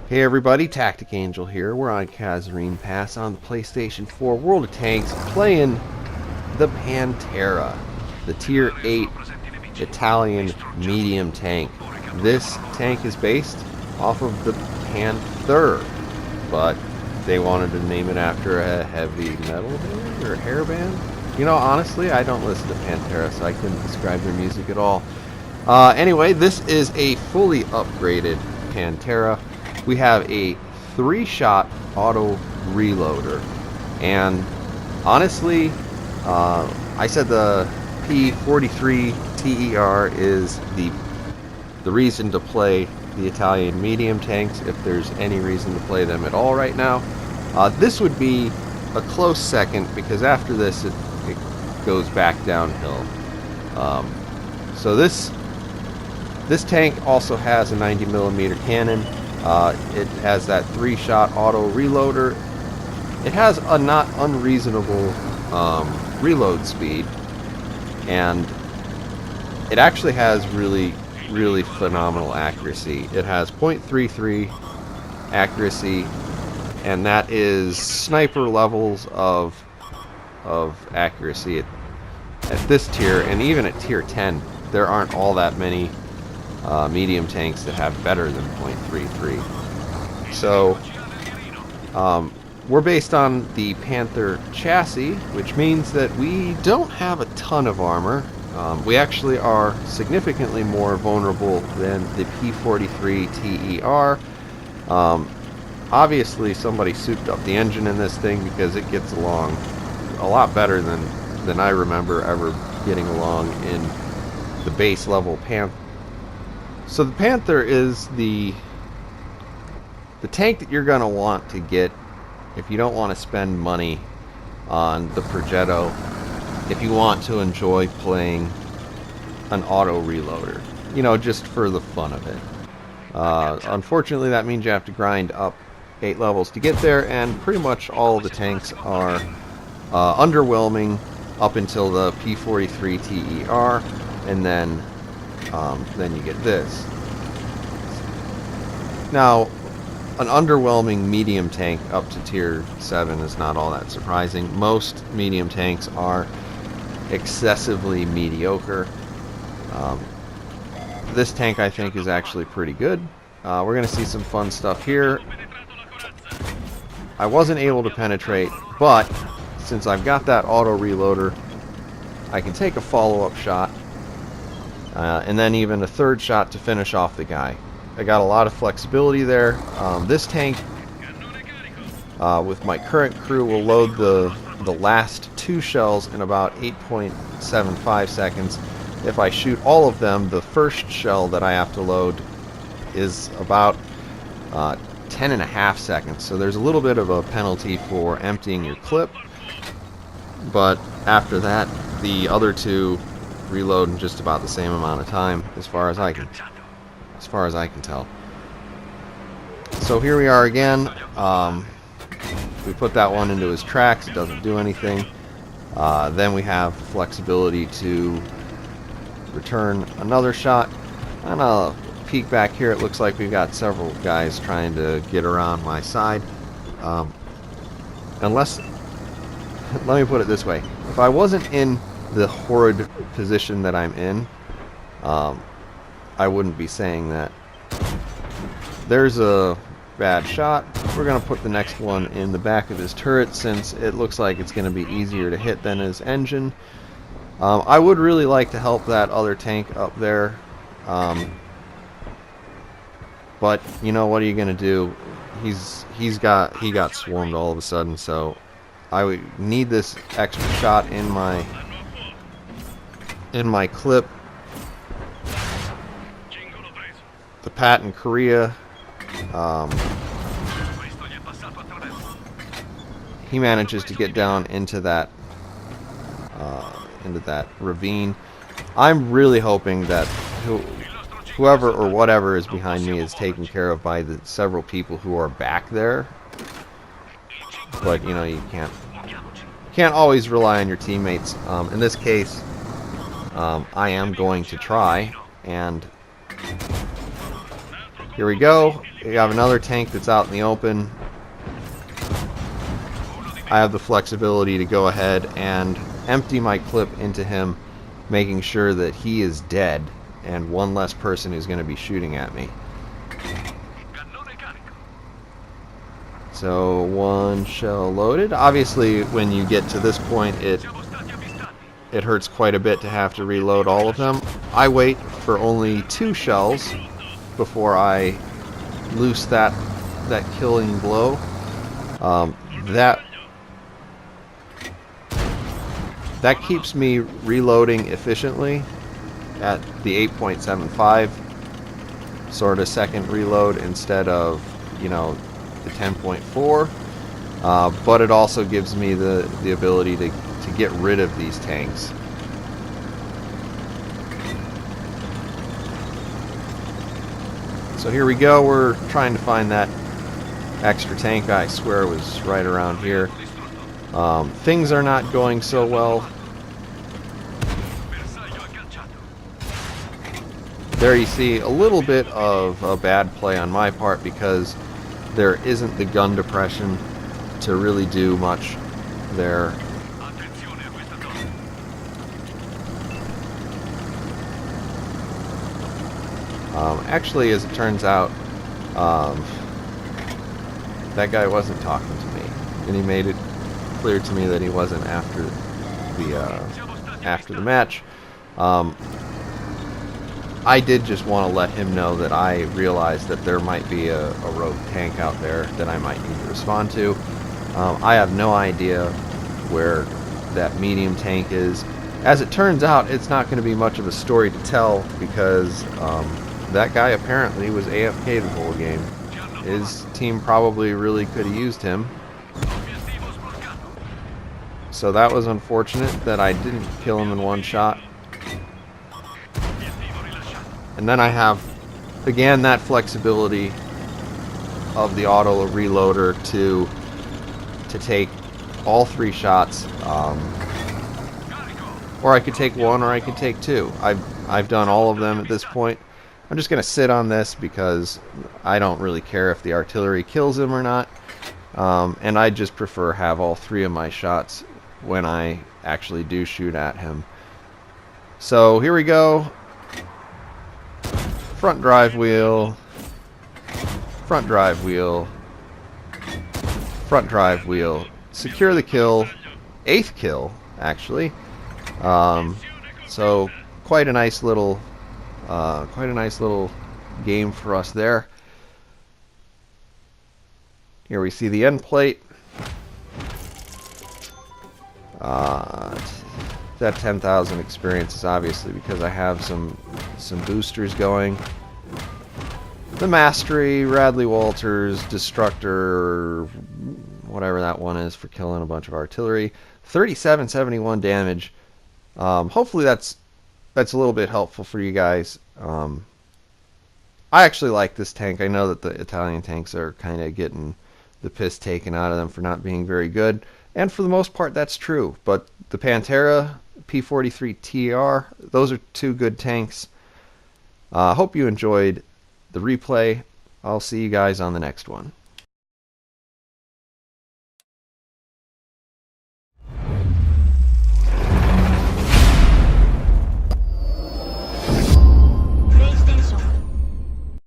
Hey everybody, TacticAngel here. We're on Kazarine Pass on the PlayStation 4 World of Tanks playing the Pantera, the Tier 8 Italian medium tank. This tank is based off of the Panther, but they wanted to name it after a heavy metal band or hair band. You know, honestly, I don't listen to Pantera, so I couldn't describe their music at all. Anyway, this is a fully upgraded Pantera. We have a 3-shot auto reloader, and honestly, I said the P43 TER is the reason to play the Italian medium tanks, if there's any reason to play them at all right now. This would be a close second, because after this it goes back downhill. So this tank also has a 90mm cannon. It has that 3-shot auto reloader. It has a not unreasonable reload speed, and it actually has really phenomenal accuracy. It has .33 accuracy, and that is sniper levels of accuracy at this tier, and even at tier 10 there aren't all that many medium tanks that have better than .33. So we're based on the Panther chassis, which means that we don't have a ton of armor. We actually are significantly more vulnerable than the P43 TER. Obviously somebody souped up the engine in this thing, because it gets along a lot better than I remember ever getting along in the base level Panther. So the Panther is the tank that you're going to want to get if you don't want to spend money on the Progetto, if you want to enjoy playing an auto reloader, you know, just for the fun of it. Unfortunately, that means you have to grind up 8 levels to get there, and pretty much all of the tanks are underwhelming up until the P43 TER, and then you get this. Now, an underwhelming medium tank up to tier 7 is not all that surprising. Most medium tanks are excessively mediocre. This tank, I think, is actually pretty good. We're going to see some fun stuff here. I wasn't able to penetrate, but since I've got that auto reloader, I can take a follow-up shot, and then even a 3rd shot to finish off the guy. I got a lot of flexibility there. This tank, with my current crew, will load the last 2 shells in about 8.75 seconds. If I shoot all of them, the first shell that I have to load is about 10.5 seconds. So there's a little bit of a penalty for emptying your clip, but after that, the other 2 reload in just about the same amount of time, as far as I can tell. So here we are again. We put that one into his tracks. It doesn't do anything. Then we have flexibility to return another shot. And I'll peek back here. It looks like we've got several guys trying to get around my side. Unless, let me put it this way: if I wasn't in the horrid position that I'm in, I wouldn't be saying that. There's a bad shot. We're going to put the next one in the back of his turret, since it looks like it's going to be easier to hit than his engine. I would really like to help that other tank up there, but you know, what are you going to do? He got swarmed all of a sudden, so I would need this extra shot in my clip. The Pat in Korea, he manages to get down into that ravine. I'm really hoping that whoever or whatever is behind me is taken care of by the several people who are back there. But you know, you can't always rely on your teammates. In this case, I am going to try, and Here we go. We have another tank that's out in the open. I have the flexibility to go ahead and empty my clip into him, making sure that he is dead and one less person is going to be shooting at me. So one shell loaded. Obviously when you get to this point it hurts quite a bit to have to reload all of them. I wait for only 2 shells before I loose that killing blow. That keeps me reloading efficiently at the 8.75 sort of second reload instead of, you know, the 10.4. But it also gives me the ability to get rid of these tanks. So here we go, we're trying to find that extra tank. I swear it was right around here. Things are not going so well. There you see a little bit of a bad play on my part because there isn't the gun depression to really do much there. Actually, as it turns out, that guy wasn't talking to me, and he made it clear to me that he wasn't after the match. I did just want to let him know that I realized that there might be a rogue tank out there that I might need to respond to. I have no idea where that medium tank is. As it turns out, it's not going to be much of a story to tell because that guy apparently was AFK the whole game. His team probably really could have used him. So that was unfortunate that I didn't kill him in one shot. And then I have, again, that flexibility of the auto reloader to take all 3 shots. Or I could take 1 or I could take 2. I've done all of them at this point. I'm just going to sit on this because I don't really care if the artillery kills him or not. And I just prefer have all 3 of my shots when I actually do shoot at him. So here we go. Front drive wheel. Front drive wheel. Front drive wheel. Secure the kill. 8th kill, actually. So quite a nice little game for us there. Here we see the end plate. That 10,000 experience is obviously because I have some boosters going. The Mastery, Radley Walters, Destructor, whatever that one is for killing a bunch of artillery. 3771 damage. Hopefully that's a little bit helpful for you guys. I actually like this tank. I know that the Italian tanks are kind of getting the piss taken out of them for not being very good. And for the most part, that's true. But the Pantera, P43TR, those are 2 good tanks. Hope you enjoyed the replay. I'll see you guys on the next one.